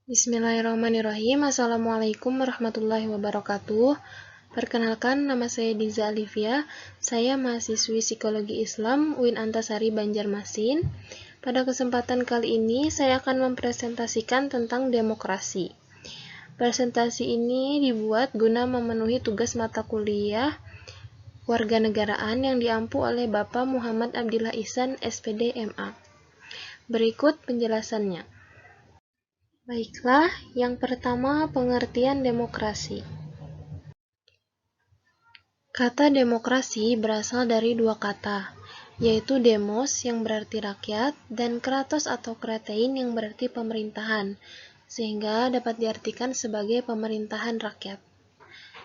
Bismillahirrahmanirrahim. Assalamualaikum warahmatullahi wabarakatuh. Perkenalkan, nama saya Diza Alivia. Saya mahasiswi Psikologi Islam UIN Antasari Banjarmasin. Pada kesempatan kali ini, saya akan mempresentasikan tentang demokrasi. Presentasi ini dibuat guna memenuhi tugas mata kuliah warganegaraan yang diampu oleh Bapak Muhammad Abdillah Ihsan, SPD, MA. Berikut penjelasannya. Baiklah, yang pertama pengertian demokrasi. Kata demokrasi berasal dari dua kata, yaitu demos yang berarti rakyat dan kratos atau kratein yang berarti pemerintahan, sehingga dapat diartikan sebagai pemerintahan rakyat.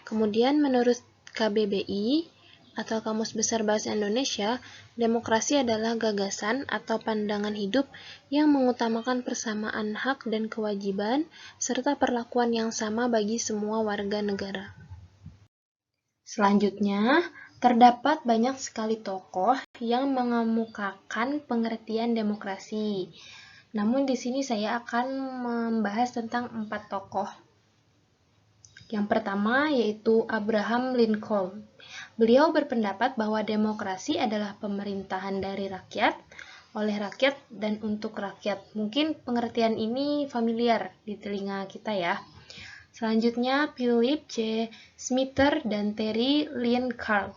Kemudian menurut KBBI atau Kamus Besar Bahasa Indonesia, demokrasi adalah gagasan atau pandangan hidup yang mengutamakan persamaan hak dan kewajiban serta perlakuan yang sama bagi semua warga negara. Selanjutnya, terdapat banyak sekali tokoh yang mengemukakan pengertian demokrasi. Namun di sini saya akan membahas tentang 4 tokoh. Yang pertama yaitu Abraham Lincoln. Beliau berpendapat bahwa demokrasi adalah pemerintahan dari rakyat, oleh rakyat, dan untuk rakyat. Mungkin pengertian ini familiar di telinga kita ya. Selanjutnya Philip J. Smither dan Terry Lynn Carl.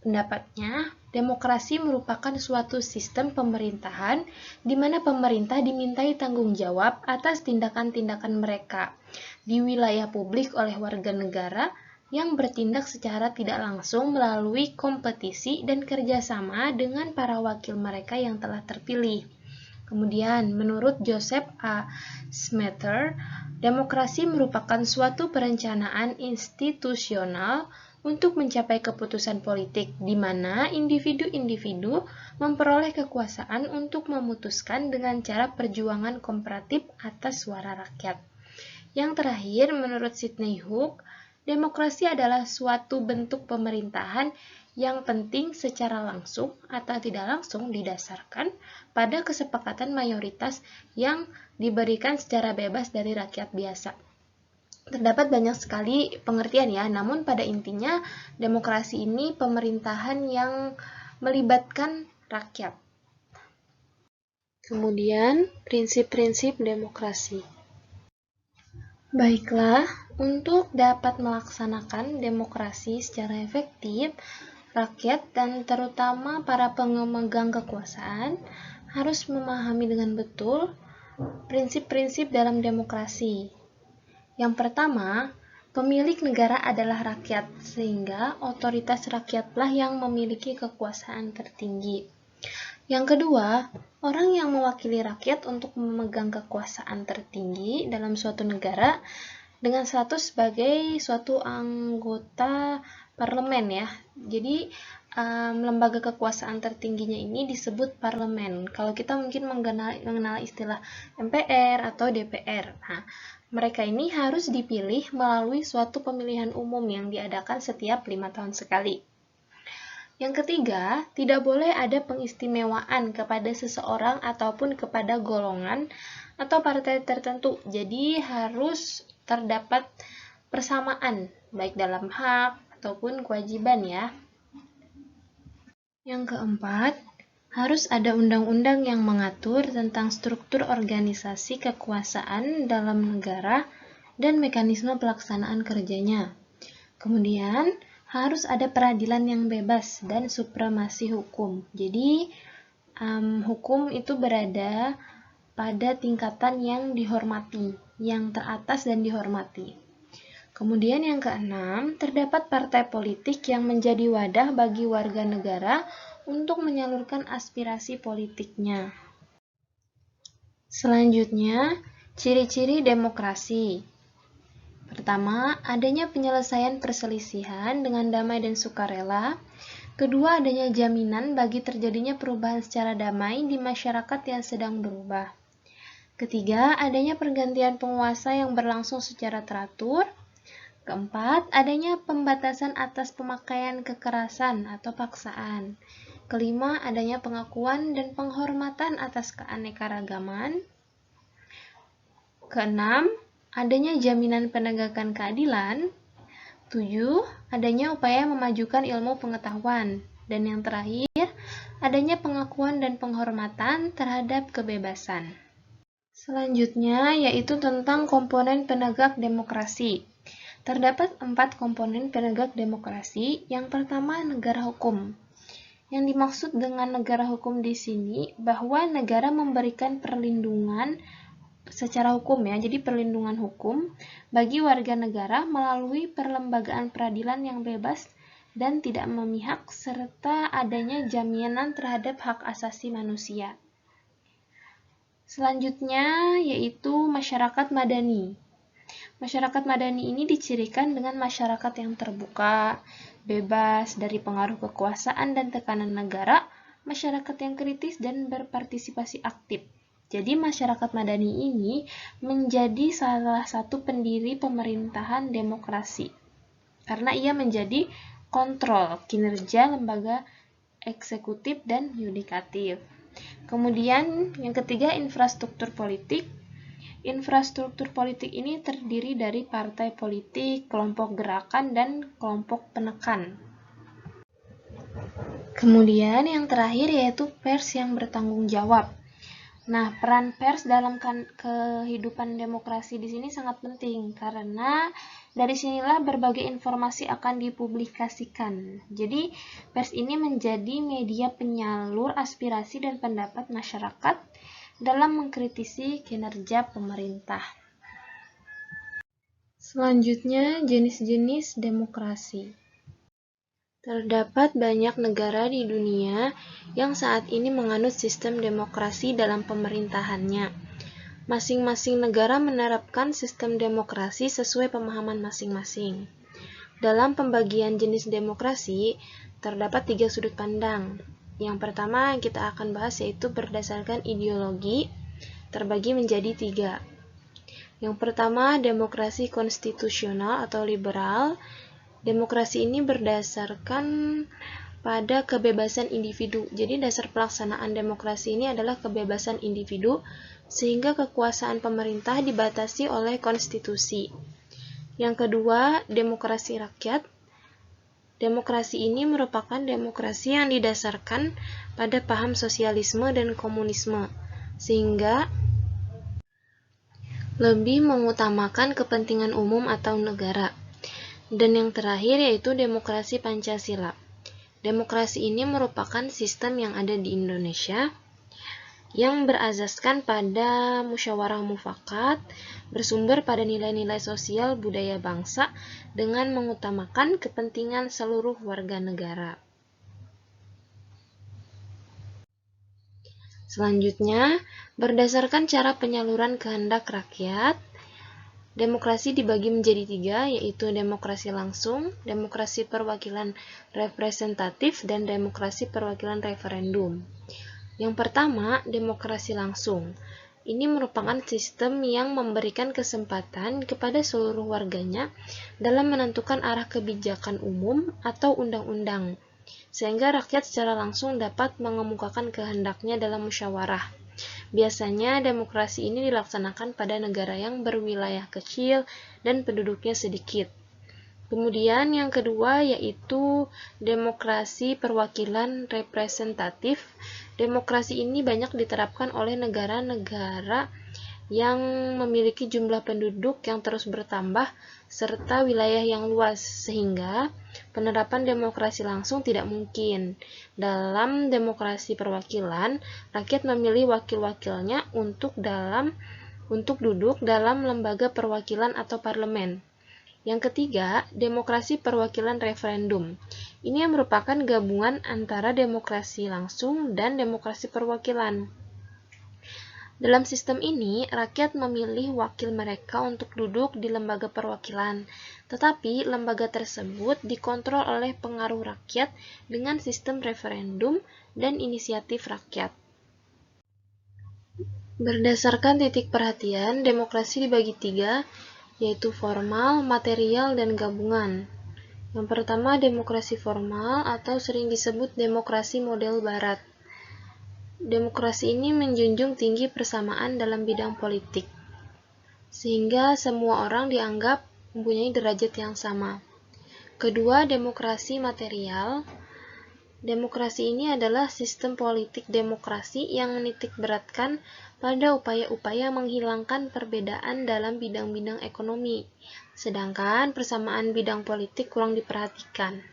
Pendapatnya, demokrasi merupakan suatu sistem pemerintahan di mana pemerintah dimintai tanggung jawab atas tindakan-tindakan mereka di wilayah publik oleh warga negara yang bertindak secara tidak langsung melalui kompetisi dan kerjasama dengan para wakil mereka yang telah terpilih. Kemudian, menurut Joseph A. Smether, demokrasi merupakan suatu perencanaan institusional untuk mencapai keputusan politik, di mana individu-individu memperoleh kekuasaan untuk memutuskan dengan cara perjuangan komparatif atas suara rakyat. Yang terakhir, menurut Sidney Hook, demokrasi adalah suatu bentuk pemerintahan yang penting secara langsung atau tidak langsung didasarkan pada kesepakatan mayoritas yang diberikan secara bebas dari rakyat biasa. Terdapat banyak sekali pengertian ya, namun pada intinya demokrasi ini pemerintahan yang melibatkan rakyat. Kemudian, prinsip-prinsip demokrasi. Baiklah, untuk dapat melaksanakan demokrasi secara efektif, rakyat dan terutama para pemegang kekuasaan harus memahami dengan betul prinsip-prinsip dalam demokrasi. Yang pertama, pemilik negara adalah rakyat, sehingga otoritas rakyatlah yang memiliki kekuasaan tertinggi. Yang kedua, orang yang mewakili rakyat untuk memegang kekuasaan tertinggi dalam suatu negara dengan status sebagai suatu anggota parlemen ya. Jadi, lembaga kekuasaan tertingginya ini disebut parlemen. Kalau kita mungkin mengenal istilah MPR atau DPR. Nah, mereka ini harus dipilih melalui suatu pemilihan umum yang diadakan setiap 5 tahun sekali. Yang ketiga, tidak boleh ada pengistimewaan kepada seseorang ataupun kepada golongan atau partai tertentu. Jadi harus terdapat persamaan, baik dalam hak ataupun kewajiban ya. Yang keempat, harus ada undang-undang yang mengatur tentang struktur organisasi kekuasaan dalam negara dan mekanisme pelaksanaan kerjanya. Kemudian, harus ada peradilan yang bebas dan supremasi hukum. Jadi, hukum itu berada pada tingkatan yang dihormati, yang teratas dan dihormati. Kemudian yang keenam, terdapat partai politik yang menjadi wadah bagi warga negara untuk menyalurkan aspirasi politiknya. Selanjutnya, ciri-ciri demokrasi. Pertama, adanya penyelesaian perselisihan dengan damai dan sukarela. Kedua, adanya jaminan bagi terjadinya perubahan secara damai di masyarakat yang sedang berubah. Ketiga, adanya pergantian penguasa yang berlangsung secara teratur. Keempat, adanya pembatasan atas pemakaian kekerasan atau paksaan. Kelima, adanya pengakuan dan penghormatan atas keanekaragaman. Keenam, adanya jaminan penegakan keadilan. 7. Adanya upaya memajukan ilmu pengetahuan. Dan yang terakhir, adanya pengakuan dan penghormatan terhadap kebebasan. Selanjutnya, yaitu tentang komponen penegak demokrasi. Terdapat 4 komponen penegak demokrasi. Yang pertama, negara hukum. Yang dimaksud dengan negara hukum di sini, bahwa negara memberikan perlindungan secara hukum ya, jadi perlindungan hukum bagi warga negara melalui perlembagaan peradilan yang bebas dan tidak memihak serta adanya jaminan terhadap hak asasi manusia. Selanjutnya yaitu masyarakat madani. Masyarakat madani ini dicirikan dengan masyarakat yang terbuka, bebas dari pengaruh kekuasaan dan tekanan negara, masyarakat yang kritis dan berpartisipasi aktif. Jadi masyarakat madani ini menjadi salah satu pendiri pemerintahan demokrasi karena ia menjadi kontrol kinerja lembaga eksekutif dan yudikatif. Kemudian yang ketiga, infrastruktur politik. Infrastruktur politik ini terdiri dari partai politik, kelompok gerakan, dan kelompok penekan. Kemudian yang terakhir yaitu pers yang bertanggung jawab. Nah, peran pers dalam kehidupan demokrasi di sini sangat penting karena dari sinilah berbagai informasi akan dipublikasikan. Jadi, pers ini menjadi media penyalur aspirasi dan pendapat masyarakat dalam mengkritisi kinerja pemerintah. Selanjutnya, jenis-jenis demokrasi. Terdapat banyak negara di dunia yang saat ini menganut sistem demokrasi dalam pemerintahannya. Masing-masing negara menerapkan sistem demokrasi sesuai pemahaman masing-masing. Dalam pembagian jenis demokrasi, terdapat 3 sudut pandang. Yang pertama yang kita akan bahas yaitu berdasarkan ideologi, terbagi menjadi 3. Yang pertama, demokrasi konstitusional atau liberal. Demokrasi ini berdasarkan pada kebebasan individu. Jadi dasar pelaksanaan demokrasi ini adalah kebebasan individu, sehingga kekuasaan pemerintah dibatasi oleh konstitusi. Yang kedua, demokrasi rakyat. Demokrasi ini merupakan demokrasi yang didasarkan pada paham sosialisme dan komunisme, sehingga lebih mengutamakan kepentingan umum atau negara. Dan yang terakhir yaitu demokrasi Pancasila. Demokrasi ini merupakan sistem yang ada di Indonesia yang berasaskan pada musyawarah mufakat, bersumber pada nilai-nilai sosial budaya bangsa dengan mengutamakan kepentingan seluruh warga negara. Selanjutnya, berdasarkan cara penyaluran kehendak rakyat, demokrasi dibagi menjadi 3, yaitu demokrasi langsung, demokrasi perwakilan representatif, dan demokrasi perwakilan referendum. Yang pertama, demokrasi langsung. Ini merupakan sistem yang memberikan kesempatan kepada seluruh warganya dalam menentukan arah kebijakan umum atau undang-undang, sehingga rakyat secara langsung dapat mengemukakan kehendaknya dalam musyawarah. Biasanya demokrasi ini dilaksanakan pada negara yang berwilayah kecil dan penduduknya sedikit. Kemudian yang kedua yaitu demokrasi perwakilan representatif. Demokrasi ini banyak diterapkan oleh negara-negara yang memiliki jumlah penduduk yang terus bertambah serta wilayah yang luas, sehingga penerapan demokrasi langsung tidak mungkin. Dalam demokrasi perwakilan, rakyat memilih wakil-wakilnya untuk duduk dalam lembaga perwakilan atau parlemen. Yang ketiga, demokrasi perwakilan referendum. Ini merupakan gabungan antara demokrasi langsung dan demokrasi perwakilan. Dalam sistem ini, rakyat memilih wakil mereka untuk duduk di lembaga perwakilan, tetapi lembaga tersebut dikontrol oleh pengaruh rakyat dengan sistem referendum dan inisiatif rakyat. Berdasarkan titik perhatian, demokrasi dibagi 3, yaitu formal, material, dan gabungan. Yang pertama, demokrasi formal atau sering disebut demokrasi model barat. Demokrasi ini menjunjung tinggi persamaan dalam bidang politik. sehingga semua orang dianggap mempunyai derajat yang sama. Kedua, demokrasi material. Demokrasi ini adalah sistem politik demokrasi yang menitikberatkan pada upaya-upaya menghilangkan perbedaan dalam bidang-bidang ekonomi, sedangkan persamaan bidang politik kurang diperhatikan.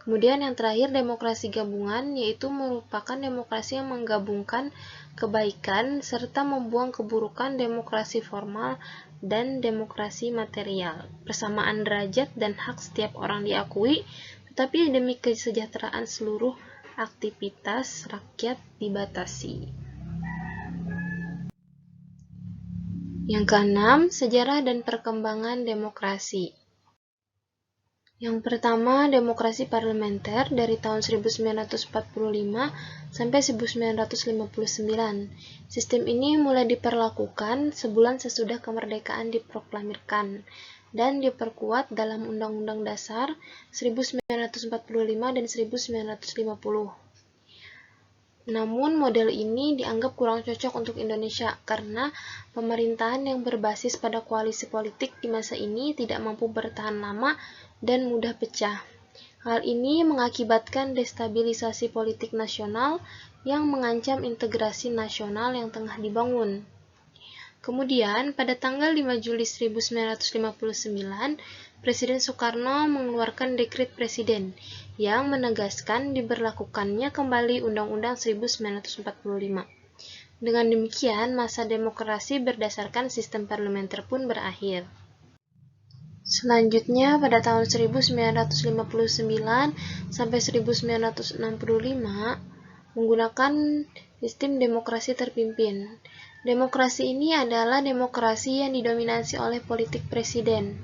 Kemudian yang terakhir, demokrasi gabungan, yaitu merupakan demokrasi yang menggabungkan kebaikan serta membuang keburukan demokrasi formal dan demokrasi material. Persamaan derajat dan hak setiap orang diakui, tetapi demi kesejahteraan seluruh aktivitas rakyat dibatasi. Yang keenam, sejarah dan perkembangan demokrasi. Yang pertama, demokrasi parlementer dari tahun 1945 sampai 1959. Sistem ini mulai diperlakukan sebulan sesudah kemerdekaan diproklamirkan dan diperkuat dalam Undang-Undang Dasar 1945 dan 1950. Namun model ini dianggap kurang cocok untuk Indonesia karena pemerintahan yang berbasis pada koalisi politik di masa ini tidak mampu bertahan lama dan mudah pecah. Hal ini mengakibatkan destabilisasi politik nasional yang mengancam integrasi nasional yang tengah dibangun. Kemudian, pada tanggal 5 Juli 1959, Presiden Soekarno mengeluarkan dekret presiden yang menegaskan diberlakukannya kembali Undang-Undang 1945. Dengan demikian, masa demokrasi berdasarkan sistem parlementer pun berakhir. Selanjutnya, pada tahun 1959 sampai 1965, menggunakan sistem demokrasi terpimpin. Demokrasi ini adalah demokrasi yang didominasi oleh politik presiden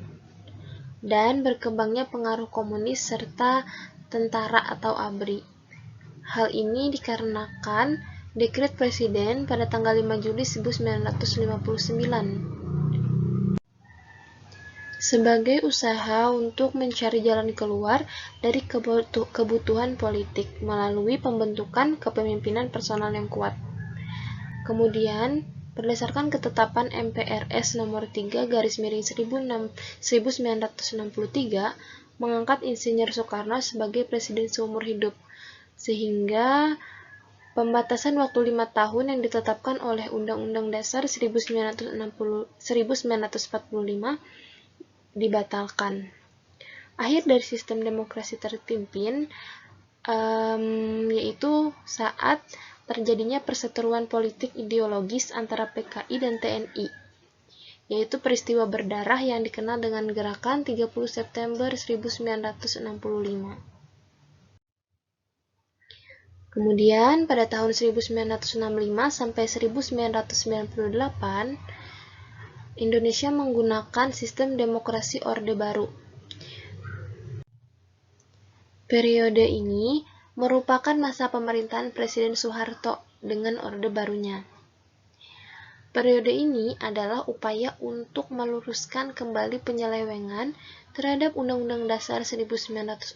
dan berkembangnya pengaruh komunis serta tentara atau ABRI. Hal ini dikarenakan dekret presiden pada tanggal 5 Juli 1959. Sebagai usaha untuk mencari jalan keluar dari kebutuhan politik melalui pembentukan kepemimpinan personal yang kuat. Kemudian, berdasarkan ketetapan MPRS nomor 3/1963 mengangkat Insinyur Soekarno sebagai presiden seumur hidup, sehingga pembatasan waktu 5 tahun yang ditetapkan oleh Undang-Undang Dasar 1945 dibatalkan. Akhir dari sistem demokrasi terpimpin yaitu saat terjadinya perseteruan politik ideologis antara PKI dan TNI, yaitu peristiwa berdarah yang dikenal dengan Gerakan 30 September 1965. Kemudian pada tahun 1965 sampai 1998, Indonesia menggunakan sistem demokrasi Orde Baru. Periode ini merupakan masa pemerintahan Presiden Soeharto dengan Orde Barunya. Periode ini adalah upaya untuk meluruskan kembali penyelewengan terhadap Undang-Undang Dasar 1945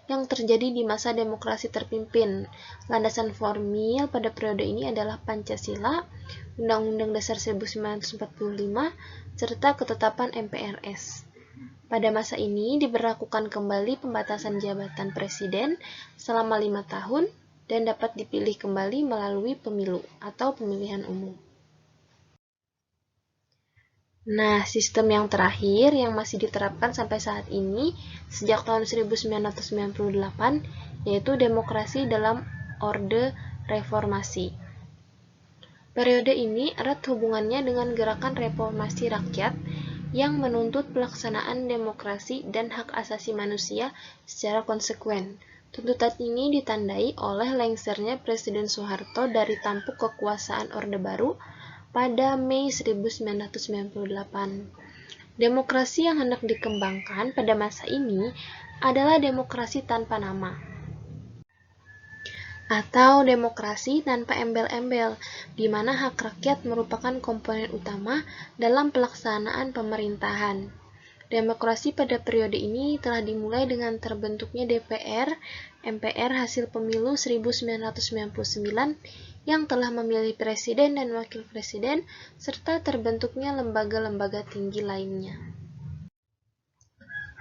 yang terjadi di masa demokrasi terpimpin. Landasan formil pada periode ini adalah Pancasila, Undang-Undang Dasar 1945, serta ketetapan MPRS. Pada masa ini diberlakukan kembali pembatasan jabatan presiden selama 5 tahun dan dapat dipilih kembali melalui pemilu atau pemilihan umum. Nah, sistem yang terakhir yang masih diterapkan sampai saat ini sejak tahun 1998 yaitu demokrasi dalam orde reformasi. Periode ini erat hubungannya dengan gerakan reformasi rakyat yang menuntut pelaksanaan demokrasi dan hak asasi manusia secara konsekuen. Tuntutan ini ditandai oleh lengsernya Presiden Soeharto dari tampuk kekuasaan Orde Baru pada Mei 1998. Demokrasi yang hendak dikembangkan pada masa ini adalah demokrasi tanpa nama, atau demokrasi tanpa embel-embel, di mana hak rakyat merupakan komponen utama dalam pelaksanaan pemerintahan. Demokrasi pada periode ini telah dimulai dengan terbentuknya DPR, MPR hasil pemilu 1999 yang telah memilih presiden dan wakil presiden, serta terbentuknya lembaga-lembaga tinggi lainnya.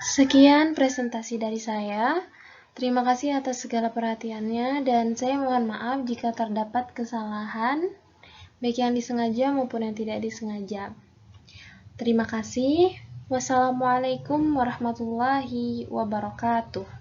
Sekian presentasi dari saya. Terima kasih atas segala perhatiannya, dan saya mohon maaf jika terdapat kesalahan, baik yang disengaja maupun yang tidak disengaja. Terima kasih. Wassalamualaikum warahmatullahi wabarakatuh.